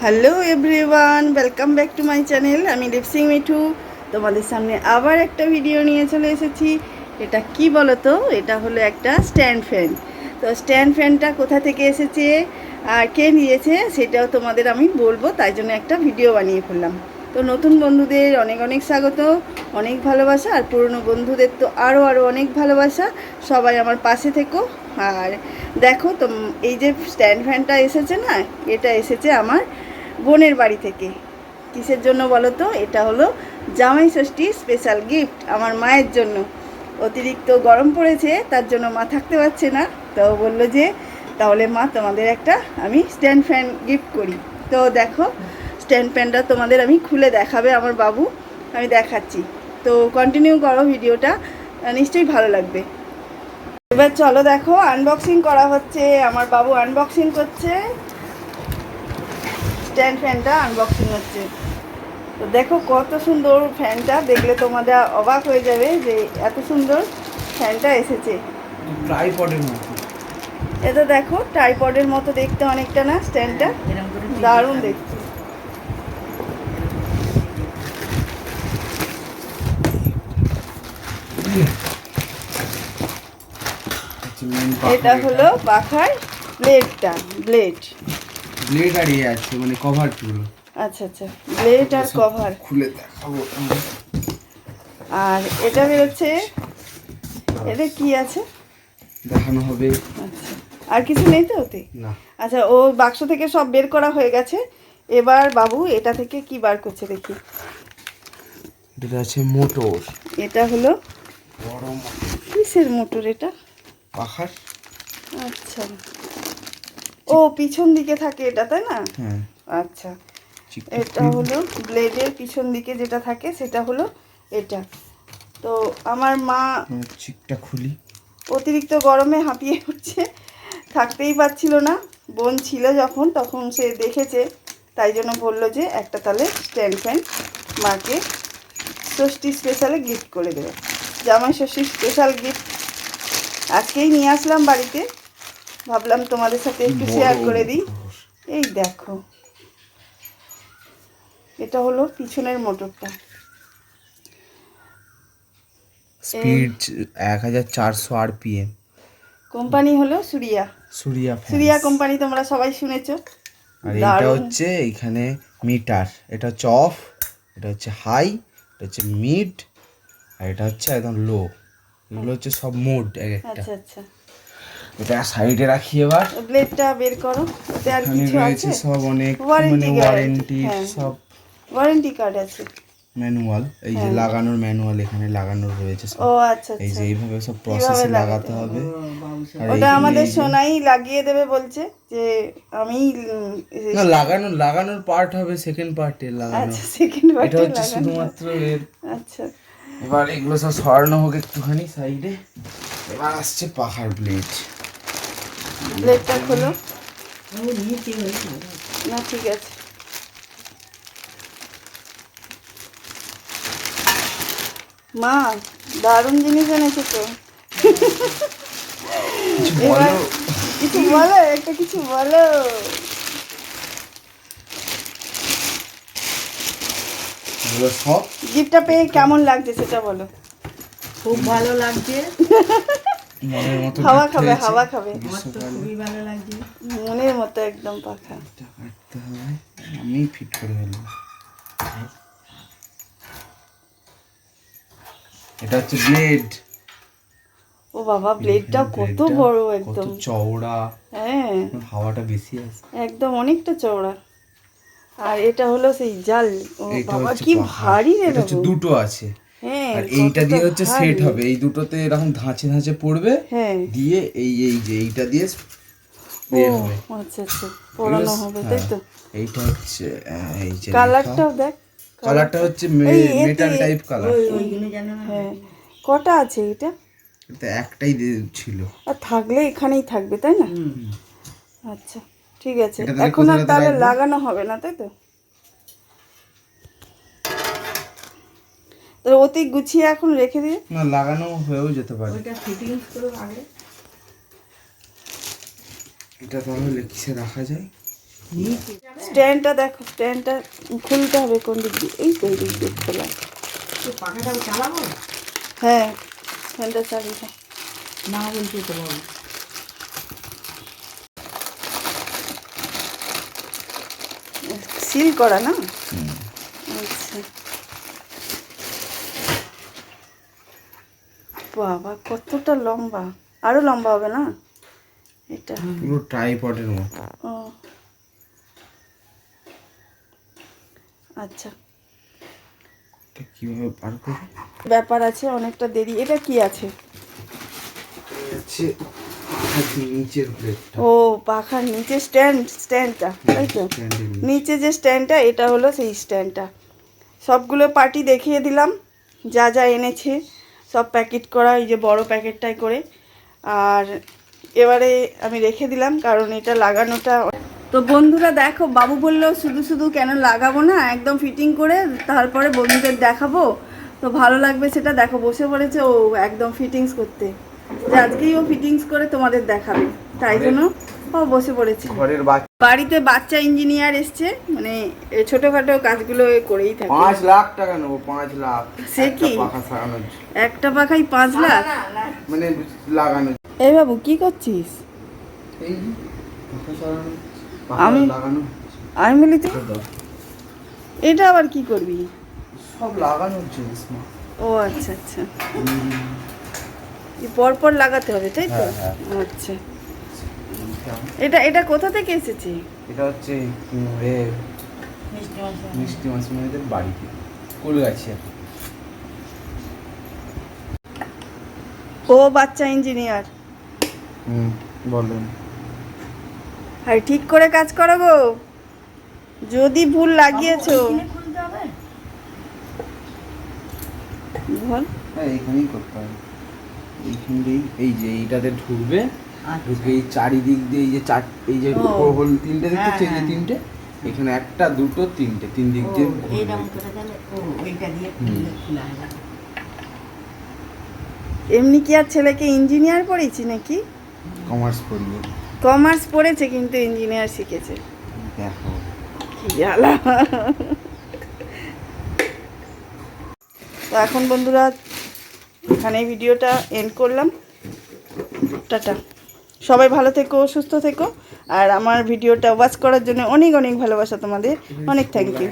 Hello everyone, welcome back to my channel. আমি lip sync Mithu তোমাদের সামনে আবার একটা ভিডিও নিয়ে চলে এসেছি। এটা কি বলো তো, এটা হলো একটা স্ট্যান্ড ফ্যান। তো স্ট্যান্ড ফ্যানটা কোথা থেকে এসেছে আর কে নিয়েছে সেটাও তোমাদের আমি বলবো, তাই জন্য একটা ভিডিও বানিয়ে ফেললাম। তো নতুন বন্ধুদের অনেক অনেক স্বাগত, অনেক ভালোবাসা, আর পুরনো বন্ধুদের তো আরও অনেক ভালোবাসা। সবাই আমার পাশে থেকো। আর দেখো তো, এই যে স্ট্যান্ড ফ্যানটা এসেছে না, এটা এসেছে আমার বোনের বাড়ি থেকে। কিসের জন্য বলো তো, এটা হলো জামাই ষষ্ঠী স্পেশাল গিফট আমার মায়ের জন্য। অতিরিক্ত গরম পড়েছে, তার জন্য মা থাকতে পারছে না, তো বললো যে তাহলে মা তোমাদের একটা আমি স্ট্যান্ড ফ্যান গিফট করি। তো দেখো, স্ট্যান্ড ফ্যানটা তোমাদের আমি খুলে দেখাবে আমার বাবু, আমি দেখাচ্ছি। তো কন্টিনিউ করো ভিডিওটা, নিশ্চয়ই ভালো লাগবে। এবার চলো দেখো, আনবক্সিং করা হচ্ছে, আমার বাবু আনবক্সিং করছে, স্ট্যান্ড ফ্যানটা আনবক্সিং হচ্ছে। তো দেখো কত সুন্দর ফ্যানটা, দেখলে তোমাদের অবাক হয়ে যাবে যে এত সুন্দর ফ্যানটা এসেছে। ট্রাইপডের মতো, এটা দেখো ট্রাইপডের মতো দেখতে অনেকটা, না স্ট্যান্ডটা দারুণ দেখতে। এটা হলো পাখার ব্লেডটা, ব্লেড আর ইয়ে আছে মানে কভার গুলো। আচ্ছা আচ্ছা, ব্লেড আর কভার খুলে দেখাবো। আর এটা বেরোচ্ছে, এটা কি আছে দেখানো হবে। আচ্ছা, আর কিছু নেই তো ওতে? না। আচ্ছা, ও বাক্স থেকে সব বের করা হয়ে গেছে। এবার বাবু এটা থেকে কি বার করছে দেখি। এটা আছে মোটর। এটা হলো বড় কিসের মোটর এটা? পাখার। আচ্ছা, ও পিছন দিকে থাকে এটা, তাই না? হ্যাঁ। আচ্ছা, এটা হলো ব্লেডের পিছন দিকে যেটা থাকে সেটা হলো এটা। তো আমার মা চিকটা খুলি, অতিরিক্ত গরমে হাঁপিয়ে উঠছে, থাকতেই পারছিল না। বোন ছিল যখন, তখন সে দেখেছে, তাই জন্য বললো যে একটা তাহলে স্ট্যান্ড ফ্যান মাকে ষষ্ঠী স্পেশালে গিফট করে দেবে। জামাই ষষ্ঠীর স্পেশাল গিফট আজকেই নিয়ে আসলাম বাড়িতে, ভাবলাম তোমাদের সাথে একটু শেয়ার করে দিই। এই দেখো, এটা হলো পিছনের মোটরটা, স্পিড 1400 আরপিএম। কোম্পানি হলো সুরিয়া। সুরিয়া কোম্পানি তোমরা সবাই শুনেছো। আর এটা হচ্ছে এখানে মিটার, এটা হচ্ছে অফ, এটা হচ্ছে হাই, এটা হচ্ছে মিড, আর এটা হচ্ছে একদম লো। এগুলো হচ্ছে সব মোড এক একটা। আচ্ছা আচ্ছা, এটা সাইডে রাখি। এবার ব্লেডটা বের করো, ওতে আর কিছু আছে? সব অনেক ওয়ারেন্টি ওয়ারেন্টি, হ্যাঁ, সব ওয়ারেন্টি কার্ড আছে, ম্যানুয়াল। এই যে লাগানোর ম্যানুয়াল এখানে লাগানোর রয়েছে সব। ও আচ্ছা এই যে আচ্ছা, এইভাবে সব প্রসেসে লাগাতে হবে। আর ওটা আমাদের সোনাই লাগিয়ে দেবে বলছে যে আমি না, লাগানোর পার্ট হবে সেকেন্ড পার্টে লাগানো। আচ্ছা, সেকেন্ড এটা পার্টে হচ্ছে লাগানো। শুধুমাত্র এর। আচ্ছা, এবার এগুলো সব সরানো হোক একটুখানি সাইডে। এবার আসছে পাখার ব্লেড। ব্লেডটা খোলো। না ঠিক আছে, মা দারুণ জিনিস এনেছে তো। এবার কিছু বলো, একটা কিছু বলো। এগুলো সব গিফটটা পেয়ে কেমন লাগছে সেটা বলো। খুব ভালো লাগছে, মনের মতো হাওয়া gift খাবে, হয়েছে। হাওয়া খাবে, আমার তো খুবই ভালো লাগছে। মনের মতো একদম পাখা। এটা কাটতে হবে, আমি ফিট করে ফেলবো। এটা হচ্ছে ব্লেড। ও বাবা, ব্লেডটা কত বড়, একদম কত চওড়া। হ্যাঁ, হাওয়াটা বেশি আসে। একদম অনেকটা চওড়া। আর এটা হলো সেই জাল। ও এটা বাবা হচ্ছে কি পাখা। ভারী রে এটা হচ্ছে বাবু। দুটো আছে। হ্যাঁ, আর এইটা কতটা দিয়ে হচ্ছে ভারী। সেট হবে, এই দুটোতে এরকম ধাঁচে ধাঁচে পড়বে। হ্যাঁ, দিয়ে এই যে এইটা দিয়ে ও বের হবে। আচ্ছা আচ্ছা, পড়ানো হবে তাই তো। এইটা হচ্ছে এই যে কালারটাও দেখ, কালারটা হচ্ছে এই এতে- মেটাল টাইপ কালার। ওইগুলো জানো না? হ্যাঁ, কটা আছে এটা? এটা একটাই ছিল। আর থাকলে এখানেই থাকবে তাই না? আচ্ছা ঠিক আছে, এটা তাহলে এখন আর কোথায় তাহলে রাখবো? লাগানো হবে না তাই তো? তো অতি গুছিয়ে এখন রেখে দিয়ে। না, লাগানো হয়েও যেতে পারে। ওইটা ফিটিংস করো আগে। এটা তাহলে কিসে রাখা যায়? নিচে স্ট্যান্ডটা দেখো, স্ট্যান্ডটা খুলতে হবে কোন দিক দিয়ে, এই তো এই দিক দিয়ে খোলা। তো পাখাটাও চালাবো হ্যাঁ, ফ্যানটা চালিয়ে দাও। না বলছি তো বাবু সিল করা না? আচ্ছা, বাবা কতটা লম্বা, আরো লম্বা হবে না এটা? পুরো ট্রাইপডের মতো। ও আচ্ছা, এটা কিভাবে পার করবো? ব্যাপার আছে, অনেকটা দেরি। এটা কি আছে? হচ্ছে নিচের প্লেটটা। ও পাখার নিচে স্ট্যান্ডটা, তাই তো? স্ট্যান্ডের নিচে। নিচে যে স্ট্যান্ডটা, এটা হলো সেই স্ট্যান্ডটা। সবগুলো পার্টি দেখিয়ে দিলাম, যা যা এনেছে সব প্যাকেট করা, এই যে বড় প্যাকেটটাই করে। আর এবারে আমি রেখে দিলাম, কারণ এটা লাগানোটা। তো বন্ধুরা দেখো, বাবু বললো শুধু শুধু কেন লাগাবো না, একদম ফিটিং করে তারপরে বন্ধুদের দেখাবো, তো ভালো লাগবে সেটা। দেখো বসে পড়েছে ও একদম ফিটিংস করতে, যে আজকেই ও ফিটিংস করে তোমাদের দেখাবে, তাই জন্য ও বসে পড়েছে। ঘরের বাচ্চা বাড়িতে বাচ্চা ইঞ্জিনিয়ার এসছে, মানে এই ছোটখাটো কাজগুলো এ করেই থাকে। 5 লাখ টাকা নেবো, 5 লাখ। সে কি? একটা পাখা সারানোর জন্য। একটা পাখাই 5 লাখ? মানে লাগানো। এই বাবু কি করছিস? এই যে পাখা সারানো, আমি- লাগানো। আমি বলি তুই এটা আবার কি করবি? সব লাগানোর জিনিস মা। ও আচ্ছা আচ্ছা, পরপর লাগাতে হবে তাই তো? হ্যাঁ, আচ্ছা, এটা এটা কোথা থেকে এসেছে? এটা হচ্ছে মিষ্টি মাছ মিষ্টি মাসিমাদের বাড়িতে কুলগাছিয়া। ও বাচ্চা ইঞ্জিনিয়ার, বলুন। আর ঠিক করে কাজ করো গো, যদি ভুল লাগিয়েছো। খুলতে হবে বল। হ্যাঁ, এইখানেই করতে হবে। এইখান দিয়েই এই যে এইটাতে ঢুকবে, আচ্ছা। ঢুকে এই চারিদিক দিয়ে এই যে এই যে ও। হোল তিনটে দেখতে, হ্যাঁ, এই যে হ্যাঁ। তিনটে, এখানে একটা দুটো তিনটে, তিন দিক ও দিয়ে ঘুরবে। এইরকম করে তাহলে ও এইটা দিয়ে খুললে খোলা হবে এমনি কি আর ছেলেকে ইঞ্জিনিয়ার পড়েছি নাকি? কমার্স পড়িয়ে কমার্স পড়েছে কিন্তু ইঞ্জিনিয়ার শিখেছে, দেখো। কি জ্বালা। তো এখন বন্ধুরা এখানে ভিডিওটা এন্ড করলাম, টাটা। সবাই ভালো থেকো, সুস্থ থেকো, আর আমার ভিডিওটা ওয়াচ করার জন্য অনেক অনেক ভালোবাসা তোমাদের, অনেক থ্যাংক ইউ।